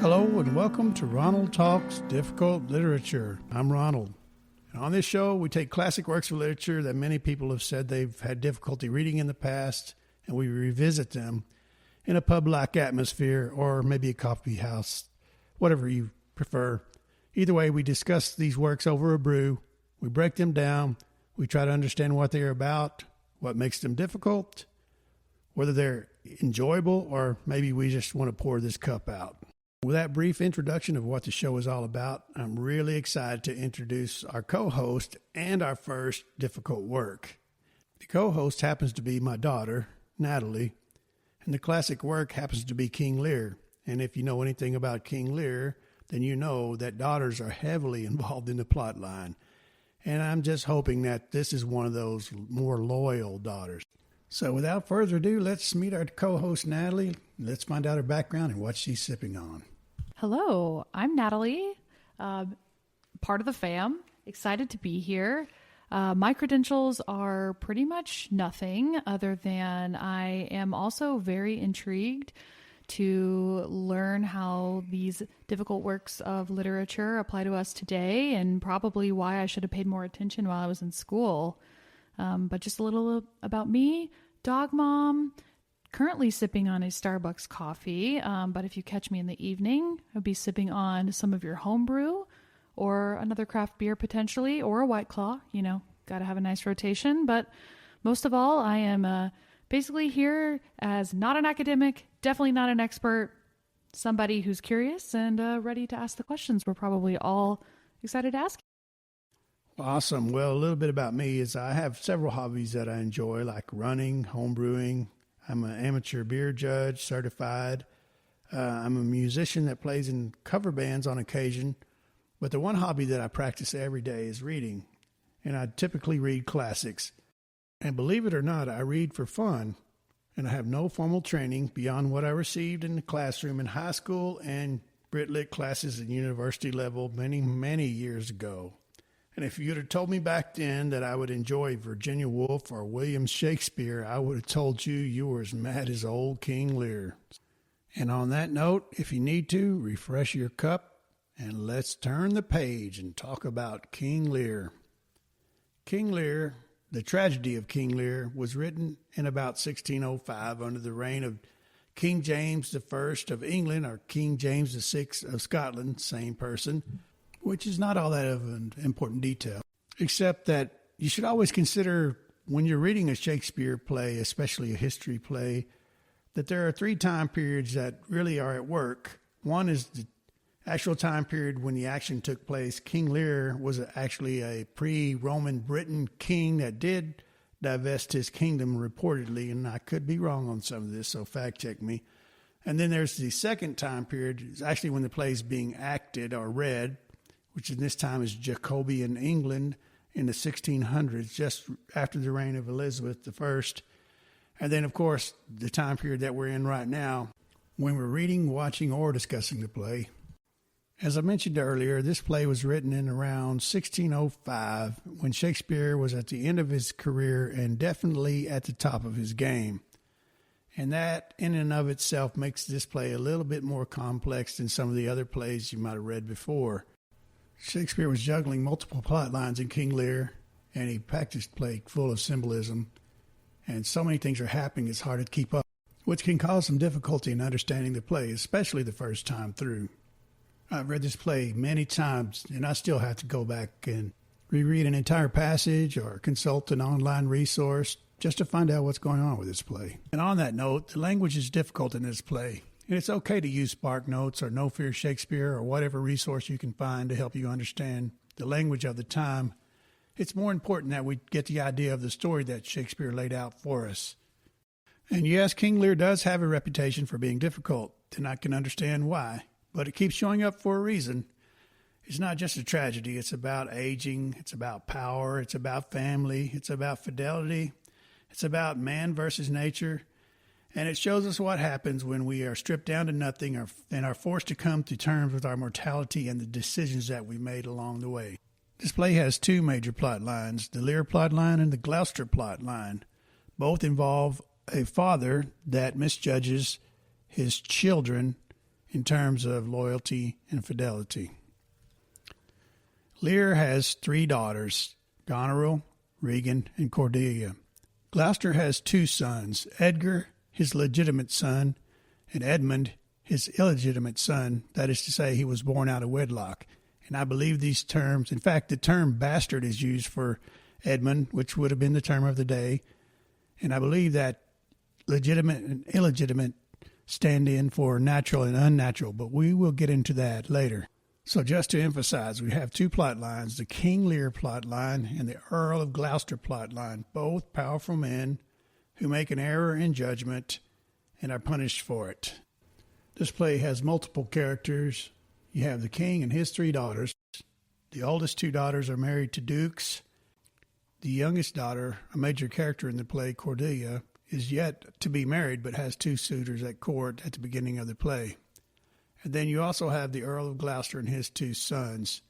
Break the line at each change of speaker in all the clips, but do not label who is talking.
Hello and welcome to Ronald Talks Difficult Literature. I'm Ronald. And on this show, we take classic works of literature that many people have said they've had difficulty reading in the past, and we revisit them in a pub-like atmosphere or maybe a coffee house, whatever you prefer. Either way, we discuss these works over a brew. We break them down. We try to understand what they're about, what makes them difficult, whether they're enjoyable, or maybe we just want to pour this cup out. With that brief introduction of what the show is all about, I'm really excited to introduce our co-host and our first difficult work. The co-host happens to be my daughter, Natalie, and the classic work happens to be King Lear. And if you know anything about King Lear, then you know that daughters are heavily involved in the plot line. And I'm just hoping that this is one of those more loyal daughters. So without further ado, let's meet our co-host, Natalie. Let's find out her background and what she's sipping on.
Hello, I'm Natalie, part of the fam. Excited to be here. My credentials are pretty much nothing other than I am also very intrigued to learn how these difficult works of literature apply to us today, and probably why I should have paid more attention while I was in school. But just a little about me. Dog mom, currently sipping on a Starbucks coffee, but if you catch me in the evening, I'll be sipping on some of your homebrew or another craft beer potentially, or a White Claw. You know, got to have a nice rotation. But most of all, I am basically here as not an academic, definitely not an expert, somebody who's curious and ready to ask the questions we're probably all excited to ask.
Awesome. Well, a little bit about me is I have several hobbies that I enjoy, like running, homebrewing. I'm an amateur beer judge, certified. I'm a musician that plays in cover bands on occasion. But the one hobby that I practice every day is reading. And I typically read classics. And believe it or not, I read for fun. And I have no formal training beyond what I received in the classroom in high school and Brit Lit classes at university level many, many years ago. And if you'd have told me back then that I would enjoy Virginia Woolf or William Shakespeare, I would have told you were as mad as old King Lear. And on that note, if you need to, refresh your cup and let's turn the page and talk about King Lear. King Lear, the tragedy of King Lear, was written in about 1605 under the reign of King James I of England, or King James VI of Scotland, same person, which is not all that of an important detail, except that you should always consider when you're reading a Shakespeare play, especially a history play, that there are three time periods that really are at work. One is the actual time period when the action took place. King Lear was actually a pre-Roman Britain king that did divest his kingdom reportedly, and I could be wrong on some of this, so fact check me. And then there's the second time period, it's actually when the play is being acted or read, which in this time is Jacobean England in the 1600s, just after the reign of Elizabeth I. And then, of course, the time period that we're in right now, when we're reading, watching, or discussing the play. As I mentioned earlier, this play was written in around 1605, when Shakespeare was at the end of his career and definitely at the top of his game. And that, in and of itself, makes this play a little bit more complex than some of the other plays you might have read before. Shakespeare was juggling multiple plot lines in King Lear, and he packed his play full of symbolism, and so many things are happening it's hard to keep up, which can cause some difficulty in understanding the play, especially the first time through. I've read this play many times, and I still have to go back and reread an entire passage or consult an online resource just to find out what's going on with this play. And on that note, the language is difficult in this play. And it's okay to use Spark Notes or No Fear Shakespeare or whatever resource you can find to help you understand the language of the time. It's more important that we get the idea of the story that Shakespeare laid out for us. And yes, King Lear does have a reputation for being difficult, and I can understand why. But it keeps showing up for a reason. It's not just a tragedy. It's about aging. It's about power. It's about family. It's about fidelity. It's about man versus nature. And it shows us what happens when we are stripped down to nothing and are forced to come to terms with our mortality and the decisions that we made along the way. This play has two major plot lines, the Lear plot line and the Gloucester plot line. Both involve a father that misjudges his children in terms of loyalty and fidelity. Lear has 3 daughters, Goneril, Regan, and Cordelia. Gloucester has 2 sons, Edgar, his legitimate son, and Edmund, his illegitimate son. That is to say, he was born out of wedlock. And I believe these terms, in fact, the term bastard is used for Edmund, which would have been the term of the day. And I believe that legitimate and illegitimate stand in for natural and unnatural, but we will get into that later. So just to emphasize, we have 2 plot lines, the King Lear plot line and the Earl of Gloucester plot line, both powerful men who make an error in judgment and are punished for it. This play has multiple characters. You have the king and his 3 daughters. The oldest 2 daughters are married to dukes. The youngest daughter, a major character in the play, Cordelia, is yet to be married but has 2 suitors at court at the beginning of the play. And then you also have the Earl of Gloucester and his 2 sons.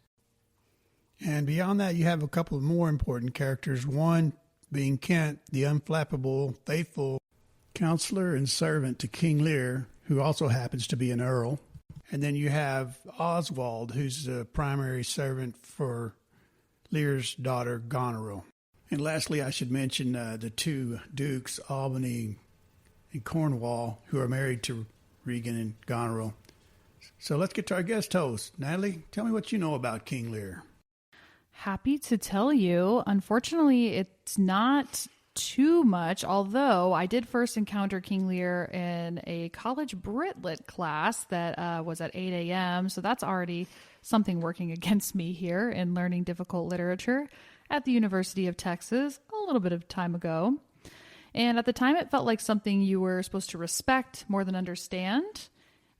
And beyond that, you have a couple of more important characters, one being Kent, the unflappable, faithful counselor and servant to King Lear, who also happens to be an earl. And then you have Oswald, who's the primary servant for Lear's daughter, Goneril. And lastly, I should mention the 2 dukes, Albany and Cornwall, who are married to Regan and Goneril. So let's get to our guest host. Natalie, tell me what you know about King Lear.
Happy to tell you. Unfortunately, it's not too much, although I did first encounter King Lear in a college Brit-Lit class that was at 8 a.m., so that's already something working against me here in learning difficult literature at the University of Texas a little bit of time ago. And at the time, it felt like something you were supposed to respect more than understand,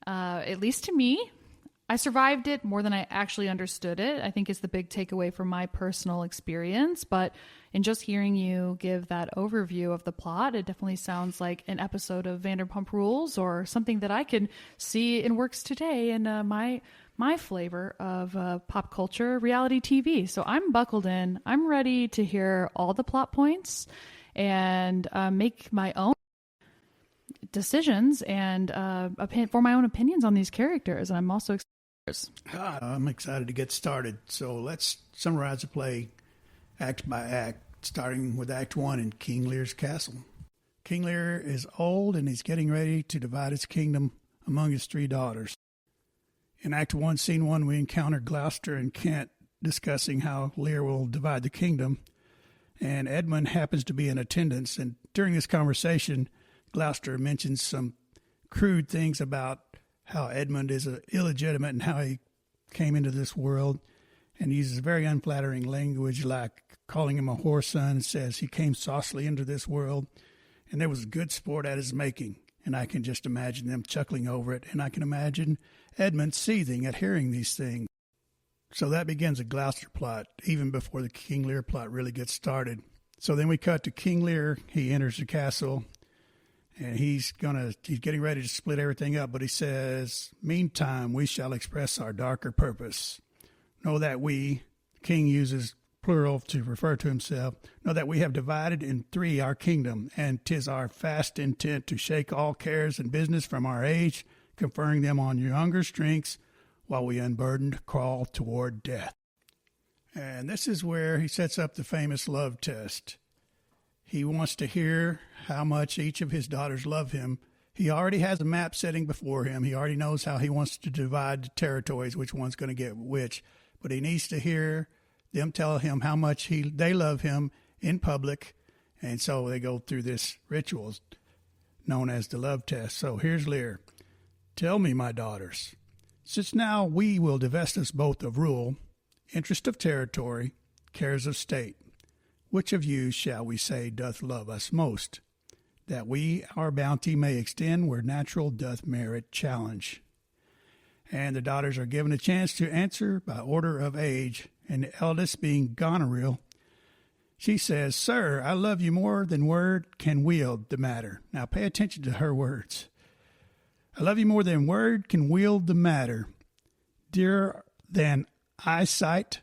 at least to me. I survived it more than I actually understood it, I think is the big takeaway from my personal experience. But in just hearing you give that overview of the plot, it definitely sounds like an episode of Vanderpump Rules or something that I can see in works today in my flavor of pop culture reality TV. So I'm buckled in. I'm ready to hear all the plot points and make my own decisions and for my own opinions on these characters. And I'm also excited.
I'm excited to get started. So let's summarize the play act by act, starting with Act 1 in King Lear's castle. King Lear is old and he's getting ready to divide his kingdom among his 3 daughters. In Act 1, Scene 1, we encounter Gloucester and Kent discussing how Lear will divide the kingdom, and Edmund happens to be in attendance. And during this conversation, Gloucester mentions some crude things about how Edmund is illegitimate and how he came into this world, and uses very unflattering language like calling him a whoreson, and says he came saucily into this world, and there was good sport at his making. And I can just imagine them chuckling over it, and I can imagine Edmund seething at hearing these things. So that begins a Gloucester plot, even before the King Lear plot really gets started. So then we cut to King Lear. He enters the castle, and he's getting ready to split everything up, but he says, "Meantime, we shall express our darker purpose. Know that we," King uses plural to refer to himself, "know that we have divided in 3 our kingdom, and 'tis our fast intent to shake all cares and business from our age, conferring them on younger strengths, while we unburdened crawl toward death." And this is where he sets up the famous love test. He wants to hear how much each of his daughters love him. He already has a map setting before him. He already knows how he wants to divide the territories, which one's going to get which. But he needs to hear them tell him how much they love him in public. And so they go through this ritual known as the love test. So here's Lear. "Tell me, my daughters, since now we will divest us both of rule, interest of territory, cares of state, which of you shall we say doth love us most, that we our bounty may extend where natural doth merit challenge?" And the daughters are given a chance to answer by order of age, and the eldest being Goneril, she says, "Sir, I love you more than word can wield the matter." Now pay attention to her words. "I love you more than word can wield the matter, dearer than eyesight,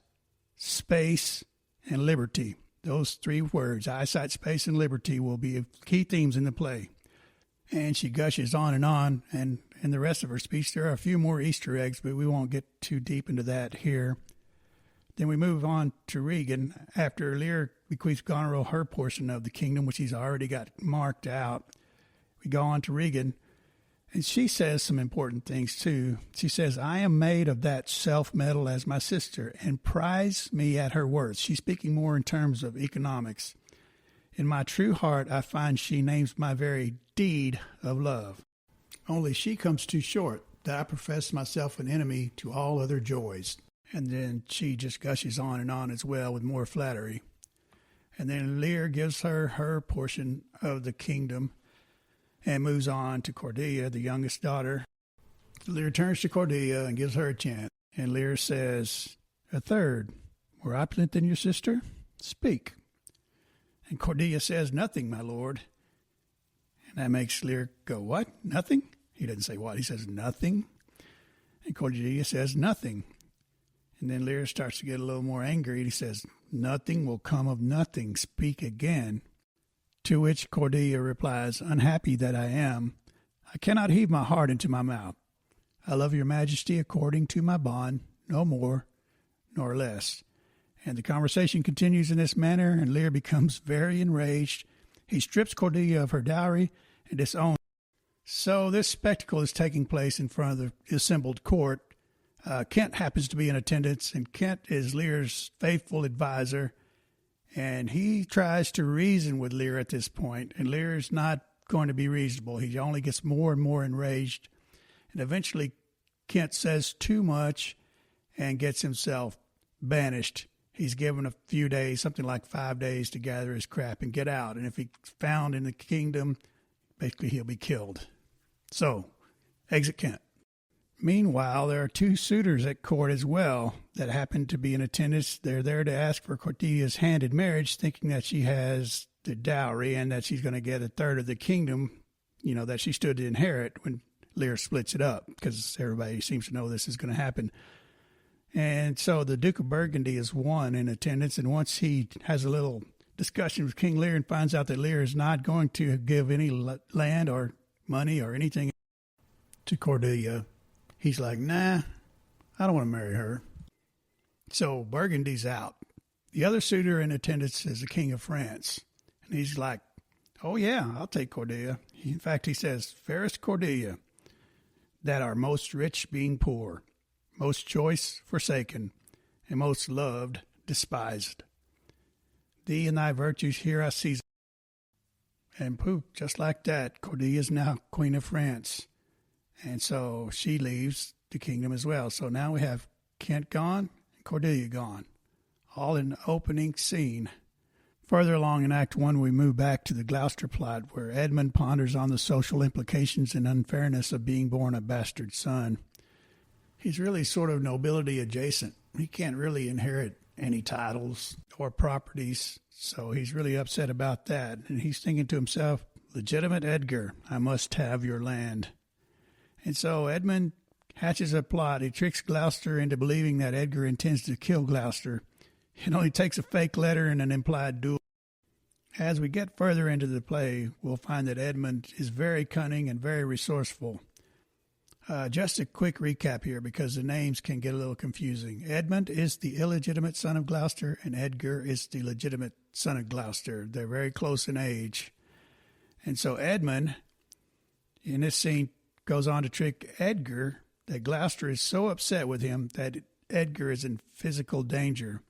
space, and liberty." Those 3 words, eyesight, space, and liberty, will be key themes in the play. And she gushes on, and in the rest of her speech, there are a few more Easter eggs, but we won't get too deep into that here. Then we move on to Regan. After Lear bequeaths Goneril her portion of the kingdom, which he's already got marked out, we go on to Regan, and she says some important things too. She says, I am made of that self-metal as my sister, and prize me at her worth. She's speaking more in terms of economics. In my true heart, I find she names my very deed of love. Only she comes too short, that I profess myself an enemy to all other joys. And then she just gushes on and on as well with more flattery. And then Lear gives her portion of the kingdom and moves on to Cordelia, the youngest daughter. Lear turns to Cordelia and gives her a chance. And Lear says, a third, more opulent than your sister? Speak. And Cordelia says, nothing, my lord. And that makes Lear go, what? Nothing? He doesn't say what. He says, nothing. And Cordelia says, nothing. And then Lear starts to get a little more angry. And he says, nothing will come of nothing. Speak again. To which Cordelia replies, unhappy that I am, I cannot heave my heart into my mouth. I love your majesty according to my bond, no more nor less. And the conversation continues in this manner, and Lear becomes very enraged. He strips Cordelia of her dowry and disowns her. So this spectacle is taking place in front of the assembled court. Kent happens to be in attendance, and Kent is Lear's faithful advisor, and he tries to reason with Lear at this point, and Lear is not going to be reasonable. He only gets more and more enraged, and eventually Kent says too much and gets himself banished. He's given a few days, something like 5 days, to gather his crap and get out. And if he's found in the kingdom, basically he'll be killed. So, exit Kent. Meanwhile, there are two suitors at court as well that happen to be in attendance. They're there to ask for Cordelia's hand in marriage, thinking that she has the dowry and that she's going to get a third of the kingdom, that she stood to inherit when Lear splits it up, because everybody seems to know this is going to happen. And so the Duke of Burgundy is one in attendance, and once he has a little discussion with King Lear and finds out that Lear is not going to give any land or money or anything to Cordelia, he's like, nah, I don't want to marry her. So Burgundy's out. The other suitor in attendance is the King of France, and he's like, oh yeah, I'll take Cordelia. In fact, he says, fairest Cordelia, that are most rich being poor, most choice forsaken, and most loved despised. Thee and thy virtues here I seize. And poof, just like that, Cordelia is now Queen of France. And so she leaves the kingdom as well. So now we have Kent gone and Cordelia gone, all in the opening scene. Further along in Act 1, we move back to the Gloucester plot, where Edmund ponders on the social implications and unfairness of being born a bastard son. He's really sort of nobility adjacent. He can't really inherit any titles or properties, so he's really upset about that. And he's thinking to himself, legitimate Edgar, I must have your land. And so Edmund hatches a plot. He tricks Gloucester into believing that Edgar intends to kill Gloucester. It only takes a fake letter and an implied duel. As we get further into the play, we'll find that Edmund is very cunning and very resourceful. Just a quick recap here, because the names can get a little confusing. Edmund is the illegitimate son of Gloucester, and Edgar is the legitimate son of Gloucester. They're very close in age. And so Edmund, in this scene, goes on to trick Edgar that Gloucester is so upset with him that Edgar is in physical danger.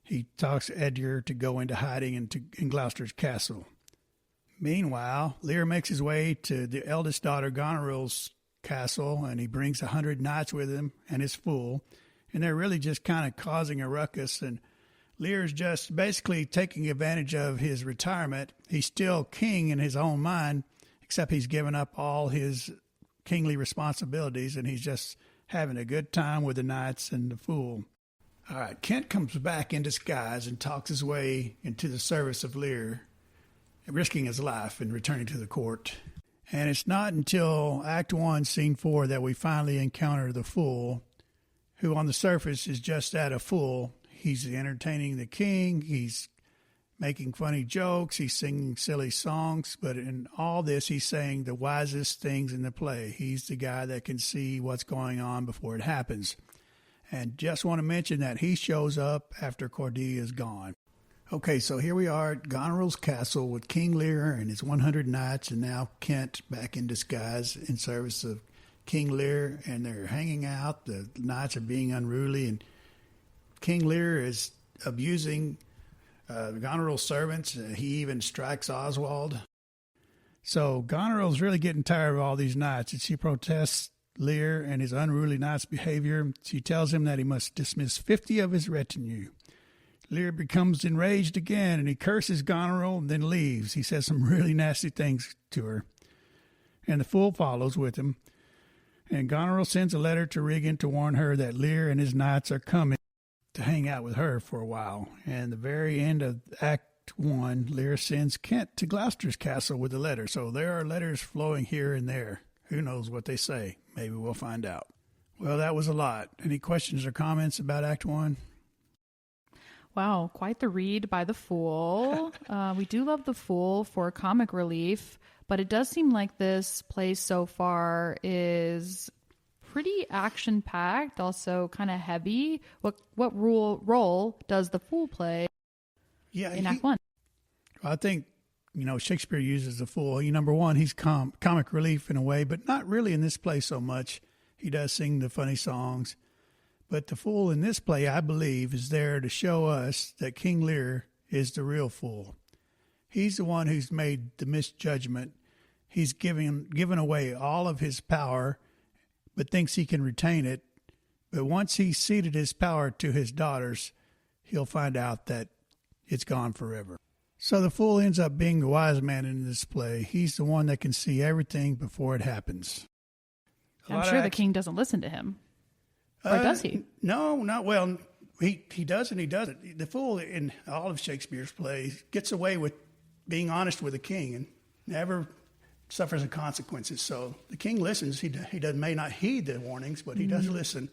He talks Edgar to go into hiding in Gloucester's castle. Meanwhile, Lear makes his way to the eldest daughter Goneril's castle, and he brings 100 knights with him and his fool, and they're really just kind of causing a ruckus, and Lear's just basically taking advantage of his retirement. He's still king in his own mind, except he's given up all his kingly responsibilities, and he's just having a good time with the knights and the fool. All right, Kent comes back in disguise and talks his way into the service of Lear, risking his life and returning to the court. And it's not until Act 1, Scene 4, that we finally encounter the fool, who on the surface is just that, a fool. He's entertaining the king. He's making funny jokes. He's singing silly songs. But in all this, he's saying the wisest things in the play. He's the guy that can see what's going on before it happens. And just want to mention that he shows up after Cordelia is gone. Okay, so here we are at Goneril's castle with King Lear and his 100 knights, and now Kent back in disguise in service of King Lear, and they're hanging out. The knights are being unruly, and King Lear is abusing Goneril's servants. He even strikes Oswald. So Goneril's really getting tired of all these knights, and she protests Lear and his unruly knights' behavior. She tells him that he must dismiss 50 of his retinue. Lear becomes enraged again, and he curses Goneril and then leaves. He says some really nasty things to her, and the fool follows with him. And Goneril sends a letter to Regan to warn her that Lear and his knights are coming to hang out with her for a while. And the very end of Act 1, Lear sends Kent to Gloucester's castle with a letter. So there are letters flowing here and there. Who knows what they say? Maybe we'll find out. Well, that was a lot. Any questions or comments about Act 1?
Wow, quite the read by the Fool. We do love the Fool for comic relief, but it does seem like this play so far is pretty action-packed, also kind of heavy. What role does the Fool play in Act 1?
I think, Shakespeare uses the Fool. Number one, he's comic relief in a way, but not really in this play so much. He does sing the funny songs. But the Fool in this play, I believe, is there to show us that King Lear is the real fool. He's the one who's made the misjudgment. He's given away all of his power, but thinks he can retain it. But once he's ceded his power to his daughters, he'll find out that it's gone forever. So the Fool ends up being the wise man in this play. He's the one that can see everything before it happens.
I'm sure the king doesn't listen to him. Or does he?
No, not well. He does and he doesn't. The Fool in all of Shakespeare's plays gets away with being honest with the king and never suffers the consequences. So the king listens. He may not heed the warnings, but he does listen.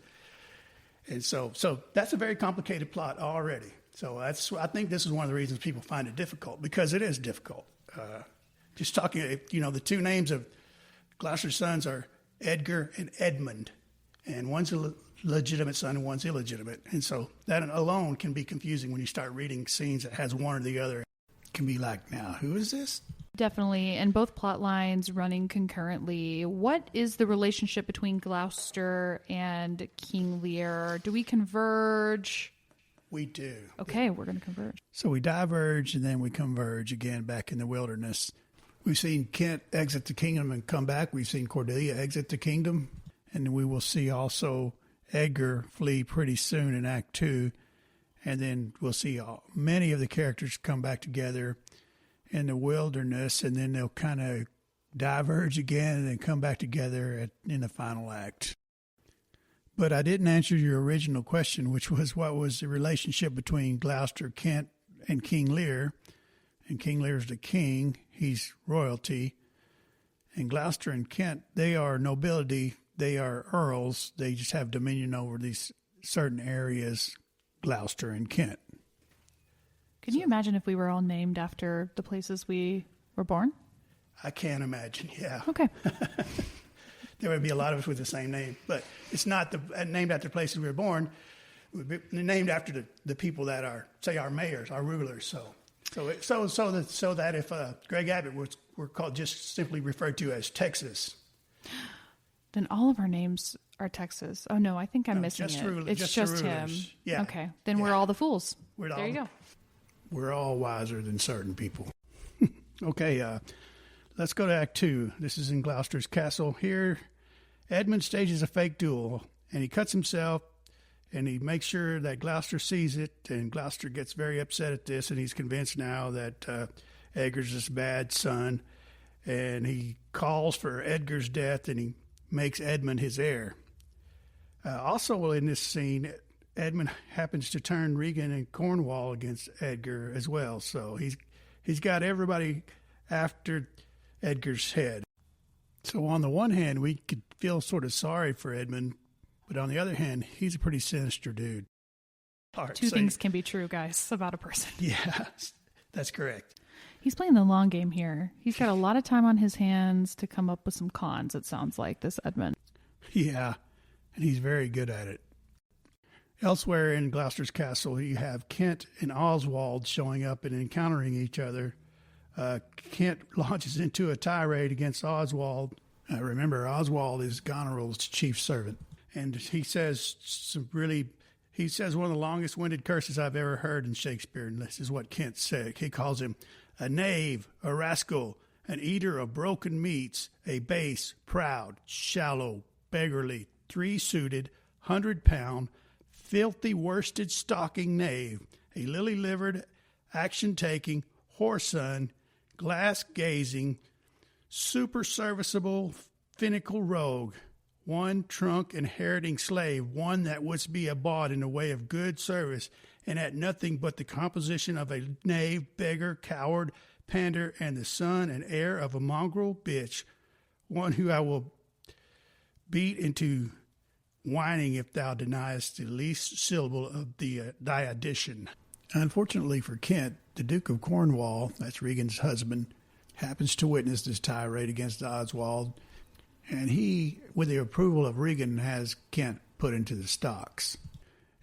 And so that's a very complicated plot already. So I think this is one of the reasons people find it difficult, because it is difficult. Just talking, the two names of Gloucester's sons are Edgar and Edmund, and one's a legitimate son and one's illegitimate. And so that alone can be confusing when you start reading scenes that has one or the other. It can be like, now, who is this?
Definitely, and both plot lines running concurrently. What is the relationship between Gloucester and King Lear? Do we converge?
We do.
Okay, we're going to converge.
So we diverge and then we converge again back in the wilderness. We've seen Kent exit the kingdom and come back. We've seen Cordelia exit the kingdom. And we will see also Edgar flee pretty soon in Act 2. And then we'll see many of the characters come back together in the wilderness, and then they'll kind of diverge again and then come back together in the final act. But I didn't answer your original question, which was what was the relationship between Gloucester, Kent, and King Lear. And King Lear's the king. He's royalty. And Gloucester and Kent, they are nobility. They are earls. They just have dominion over these certain areas, Gloucester and Kent.
Can you imagine if we were all named after the places we were born?
I can't imagine, yeah.
Okay.
There would be a lot of us with the same name, but it's not named after the places we were born. It would be named after the people that are, say, our mayors, our rulers. So that if Greg Abbott were called, just simply referred to as Texas.
Then all of our names are Texas. Oh no, I think I'm missing it. It's just him.
Yeah.
Okay, then we're all the fools. There you go.
We're all wiser than certain people. Okay, let's go to Act 2. This is in Gloucester's castle. Here, Edmund stages a fake duel, and he cuts himself, and he makes sure that Gloucester sees it, and Gloucester gets very upset at this, and he's convinced now that Edgar's his bad son, and he calls for Edgar's death, and he makes Edmund his heir. Also in this scene, Edmund happens to turn Regan and Cornwall against Edgar as well. So he's got everybody after Edgar's head. So on the one hand, we could feel sort of sorry for Edmund, but on the other hand, he's a pretty sinister dude.
Two things can be true, guys, about a person.
Yeah. That's correct.
He's playing the long game here. He's got a lot of time on his hands to come up with some cons, it sounds like, this Edmund.
Yeah, and he's very good at it. Elsewhere in Gloucester's castle, you have Kent and Oswald showing up and encountering each other. Kent launches into a tirade against Oswald. Remember, Oswald is Goneril's chief servant. And he says one of the longest-winded curses I've ever heard in Shakespeare, and this is what Kent said. He calls him a knave, a rascal, an eater of broken meats, a base, proud, shallow, beggarly, three-suited, 100-pound, filthy worsted stocking knave, a lily-livered, action-taking, whoreson, glass-gazing, super-serviceable, finical rogue, one trunk inheriting slave, one that was to be bought in the way of good service, and at nothing but the composition of a knave, beggar, coward, pander, and the son and heir of a mongrel bitch, one who I will beat into whining if thou deniest the least syllable of thy addition. Unfortunately for Kent, the Duke of Cornwall, that's Regan's husband, happens to witness this tirade against Oswald, and he, with the approval of Regan, has Kent put into the stocks.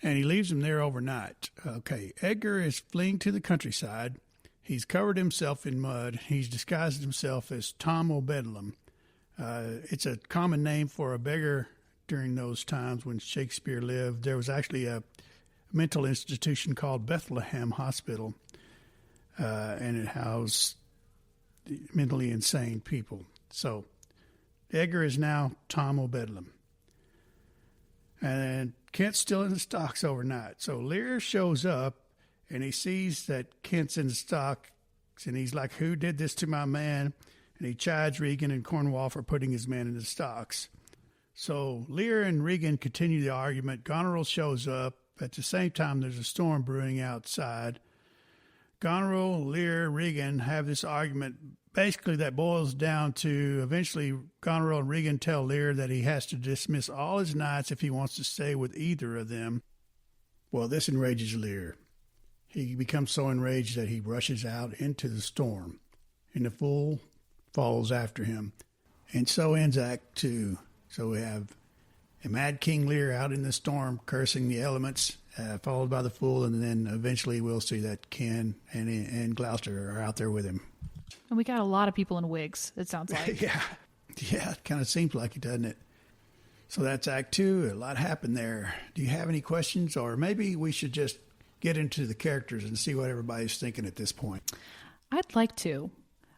And he leaves him there overnight. Okay, Edgar is fleeing to the countryside. He's covered himself in mud. He's disguised himself as Tom O'Bedlam. It's a common name for a beggar during those times when Shakespeare lived. There was actually a mental institution called Bethlehem Hospital, and it housed mentally insane people. So Edgar is now Tom O'Bedlam. And Kent's still in the stocks overnight. So Lear shows up, and he sees that Kent's in the stocks, and he's like, who did this to my man? And he chides Regan and Cornwall for putting his man in the stocks. So Lear and Regan continue the argument. Goneril shows up. At the same time, there's a storm brewing outside. Goneril, Lear, Regan have this argument basically that boils down to eventually Goneril and Regan tell Lear that he has to dismiss all his knights if he wants to stay with either of them. Well, this enrages Lear. He becomes so enraged that he rushes out into the storm, and the fool follows after him. And so ends Act 2. So we have a mad King Lear out in the storm cursing the elements, followed by the fool, and then eventually we'll see that Ken and Gloucester are out there with him.
And we got a lot of people in wigs, it sounds like.
Yeah, it kind of seems like it, doesn't it? So that's Act 2. A lot happened there. Do you have any questions? Or maybe we should just get into the characters and see what everybody's thinking at this point.
I'd like to.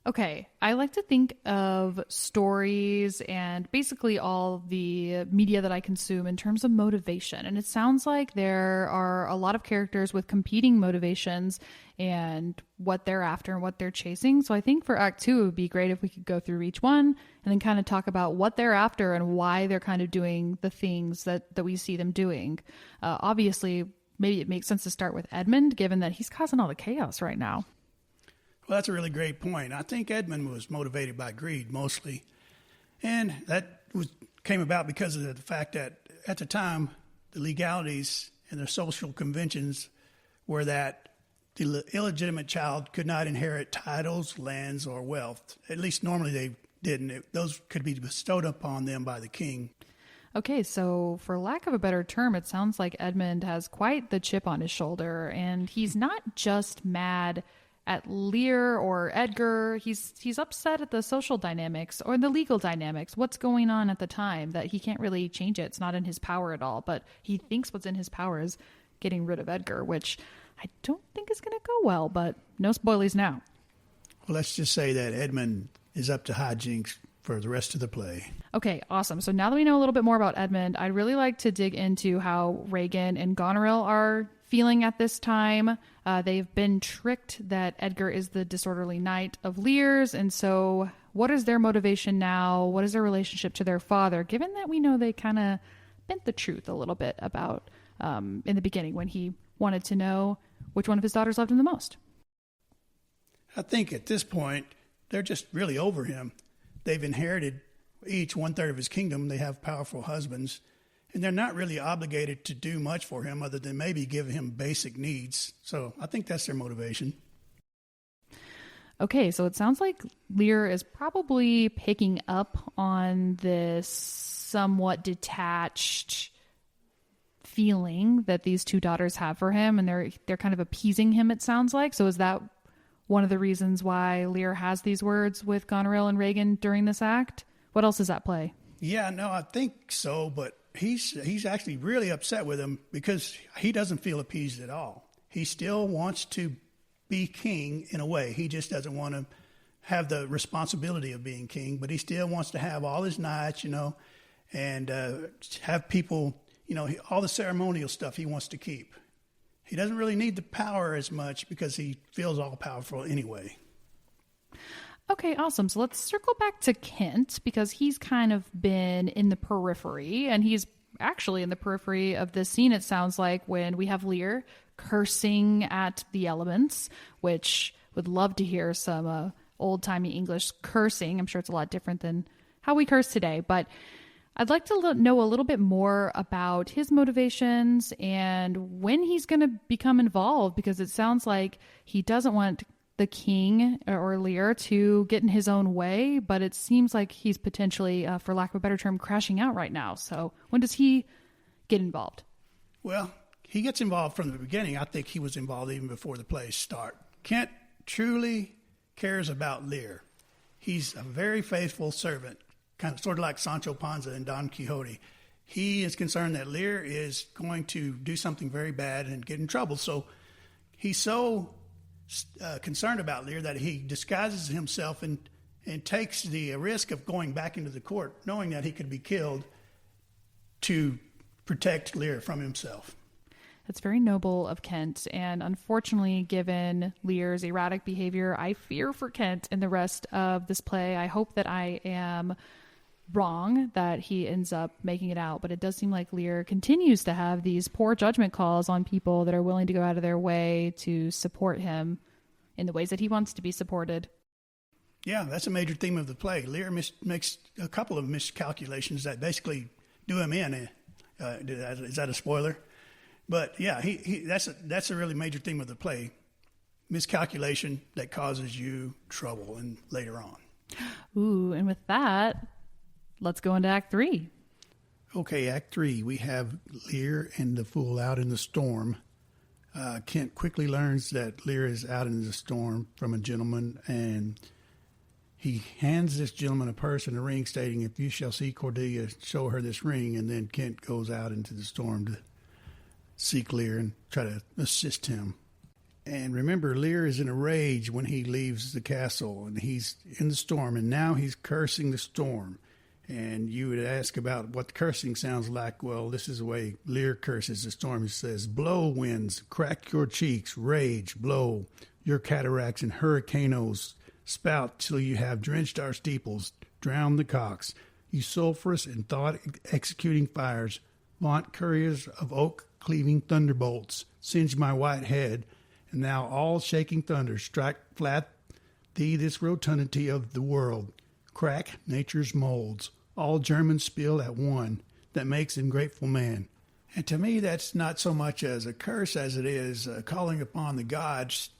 Okay, I like to think of stories and basically all the media that I consume in terms of motivation. And it sounds like there are a lot of characters with competing motivations and what they're after and what they're chasing. So I think for Act 2, it would be great if we could go through each one and then kind of talk about what they're after and why they're kind of doing the things that we see them doing. Obviously, maybe it makes sense to start with Edmund, given that he's causing all the chaos right now.
Well, that's a really great point. I think Edmund was motivated by greed mostly. And that came about because of the fact that at the time, the legalities and the social conventions were that the illegitimate child could not inherit titles, lands, or wealth. At least normally they didn't. Those could be bestowed upon them by the king.
Okay, so for lack of a better term, it sounds like Edmund has quite the chip on his shoulder, and he's not just mad at Lear or Edgar. He's upset at the social dynamics or the legal dynamics. What's going on at the time that he can't really change it. It's not in his power at all, but he thinks what's in his power is getting rid of Edgar, which I don't think is going to go well, but no spoilies now.
Well, let's just say that Edmund is up to hijinks for the rest of the play.
Okay, awesome. So now that we know a little bit more about Edmund, I'd really like to dig into how Regan and Goneril are feeling at this time. They've been tricked that Edgar is the disorderly knight of Lear's, and so what is their motivation now? What is their relationship to their father, given that we know they kind of bent the truth a little bit about in the beginning when he wanted to know which one of his daughters loved him the most?
I think at this point, they're just really over him. They've inherited each 1/3 of his kingdom. They have powerful husbands, and they're not really obligated to do much for him other than maybe give him basic needs. So I think that's their motivation.
Okay, so it sounds like Lear is probably picking up on this somewhat detached feeling that these two daughters have for him, and they're kind of appeasing him, it sounds like. So is that one of the reasons why Lear has these words with Goneril and Regan during this act? What else is at play?
Yeah, no, I think so, but he's actually really upset with him because he doesn't feel appeased at all. He still wants to be king in a way. He just doesn't want to have the responsibility of being king, but he still wants to have all his knights, and have people, all the ceremonial stuff he wants to keep. He doesn't really need the power as much because he feels all powerful anyway.
Okay, awesome. So let's circle back to Kent because he's kind of been in the periphery, and he's actually in the periphery of this scene, it sounds like, when we have Lear cursing at the elements, which would love to hear some old-timey English cursing. I'm sure it's a lot different than how we curse today, but I'd like to know a little bit more about his motivations and when he's going to become involved, because it sounds like he doesn't want the king or Lear to get in his own way, but it seems like he's potentially, for lack of a better term, crashing out right now. So when does he get involved?
Well, he gets involved from the beginning. I think he was involved even before the plays start. Kent truly cares about Lear. He's a very faithful servant, sort of like Sancho Panza and Don Quixote. He is concerned that Lear is going to do something very bad and get in trouble. So he's so concerned about Lear that he disguises himself and takes the risk of going back into the court, knowing that he could be killed, to protect Lear from himself.
That's very noble of Kent, and unfortunately, given Lear's erratic behavior, I fear for Kent in the rest of this play. I hope that I am wrong, that he ends up making it out, but it does seem like Lear continues to have these poor judgment calls on people that are willing to go out of their way to support him in the ways that he wants to be supported.
Yeah, that's a major theme of the play. Lear makes a couple of miscalculations that basically do him in. Is that a spoiler? But yeah, that's a really major theme of the play. Miscalculation that causes you trouble and later on.
Ooh, and with that, let's go into Act 3.
Okay, Act 3, we have Lear and the fool out in the storm. Kent quickly learns that Lear is out in the storm from a gentleman, and he hands this gentleman a purse and a ring stating, "If you shall see Cordelia, show her this ring." And then Kent goes out into the storm to seek Lear and try to assist him. And remember, Lear is in a rage when he leaves the castle, and he's in the storm, and now he's cursing the storm. And you would ask about what the cursing sounds like. Well, this is the way Lear curses the storm. He says, "Blow, winds, crack your cheeks, rage, blow your cataracts and hurricanos, spout till you have drenched our steeples, drown the cocks, you sulphurous and thought-executing fires, vaunt couriers of oak-cleaving thunderbolts, singe my white head, and thou all-shaking thunder, strike flat thee this rotundity of the world, crack nature's molds, all German spill at one, that makes ungrateful man." And to me, that's not so much as a curse as it is calling upon the gods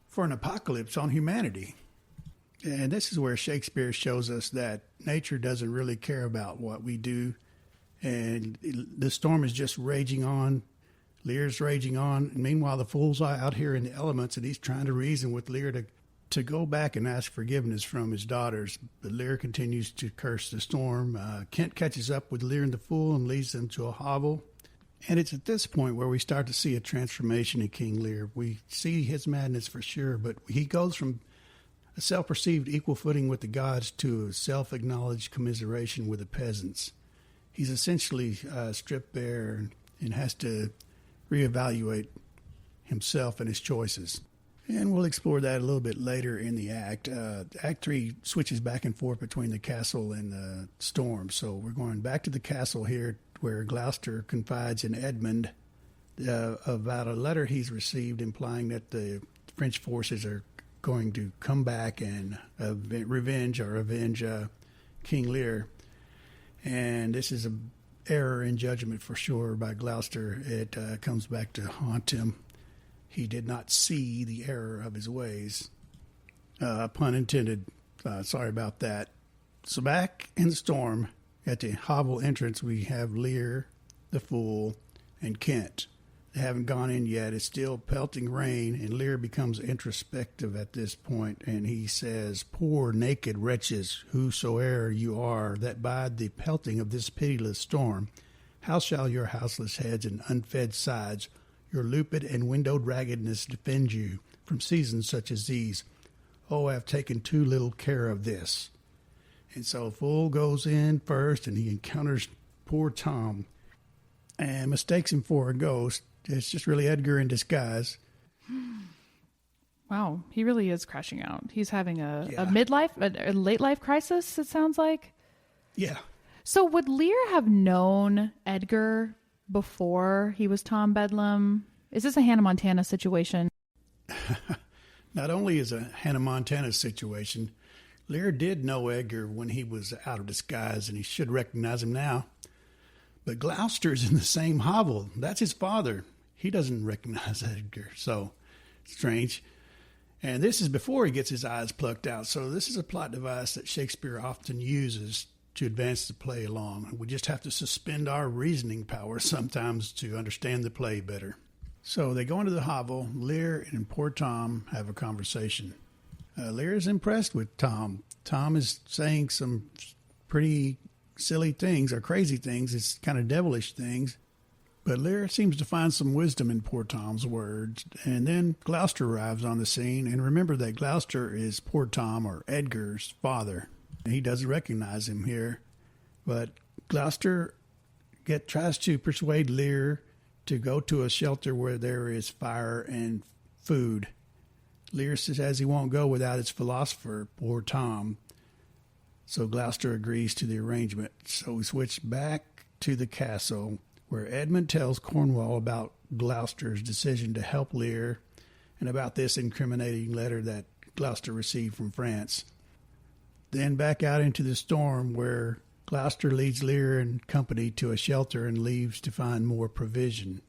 for an apocalypse on humanity. And this is where Shakespeare shows us that nature doesn't really care about what we do. And the storm is just raging on. Lear's raging on. And meanwhile, the fool's out here in the elements, and he's trying to reason with Lear to go back and ask forgiveness from his daughters. But Lear continues to curse the storm. Kent catches up with Lear and the fool and leads them to a hovel. And it's at this point where we start to see a transformation in King Lear. We see his madness for sure, but he goes from a self-perceived equal footing with the gods to a self-acknowledged commiseration with the peasants. He's essentially stripped bare and has to reevaluate himself and his choices. And we'll explore that a little bit later in the act. Act 3 switches back and forth between the castle and the storm. So we're going back to the castle here where Gloucester confides in Edmund about a letter he's received implying that the French forces are going to come back and avenge King Lear. And this is an error in judgment for sure by Gloucester. It comes back to haunt him. He did not see the error of his ways. Pun intended. Sorry about that. So back in the storm, at the hovel entrance, we have Lear, the Fool, and Kent. They haven't gone in yet. It's still pelting rain, and Lear becomes introspective at this point, and he says, "Poor naked wretches, whosoe'er you are, that bide the pelting of this pitiless storm, how shall your houseless heads and unfed sides, your looped and windowed raggedness defend you from seasons such as these? Oh, I have taken too little care of this." And so Fool goes in first, and he encounters poor Tom and mistakes him for a ghost. It's just really Edgar in disguise.
Wow, he really is crashing out. He's having a midlife, a late life crisis, it sounds like.
Yeah.
So would Lear have known Edgar before he was Tom Bedlam? Is this a Hannah Montana situation?
Not only is a Hannah Montana situation, Lear did know Edgar when he was out of disguise, and he should recognize him now. But Gloucester's in the same hovel. That's his father. He doesn't recognize Edgar, so strange. And this is before he gets his eyes plucked out, so this is a plot device that Shakespeare often uses to advance the play along. We just have to suspend our reasoning power sometimes to understand the play better. So they go into the hovel. Lear and poor Tom have a conversation. Lear is impressed with Tom. Tom is saying some pretty silly things or crazy things. It's kind of devilish things. But Lear seems to find some wisdom in poor Tom's words. And then Gloucester arrives on the scene. And remember that Gloucester is poor Tom, or Edgar's father. He doesn't recognize him here. But Gloucester tries to persuade Lear to go to a shelter where there is fire and food. Lear says he won't go without his philosopher, poor Tom. So Gloucester agrees to the arrangement. So we switch back to the castle, where Edmund tells Cornwall about Gloucester's decision to help Lear and about this incriminating letter that Gloucester received from France. Then back out into the storm, where Gloucester leads Lear and company to a shelter and leaves to find more provision.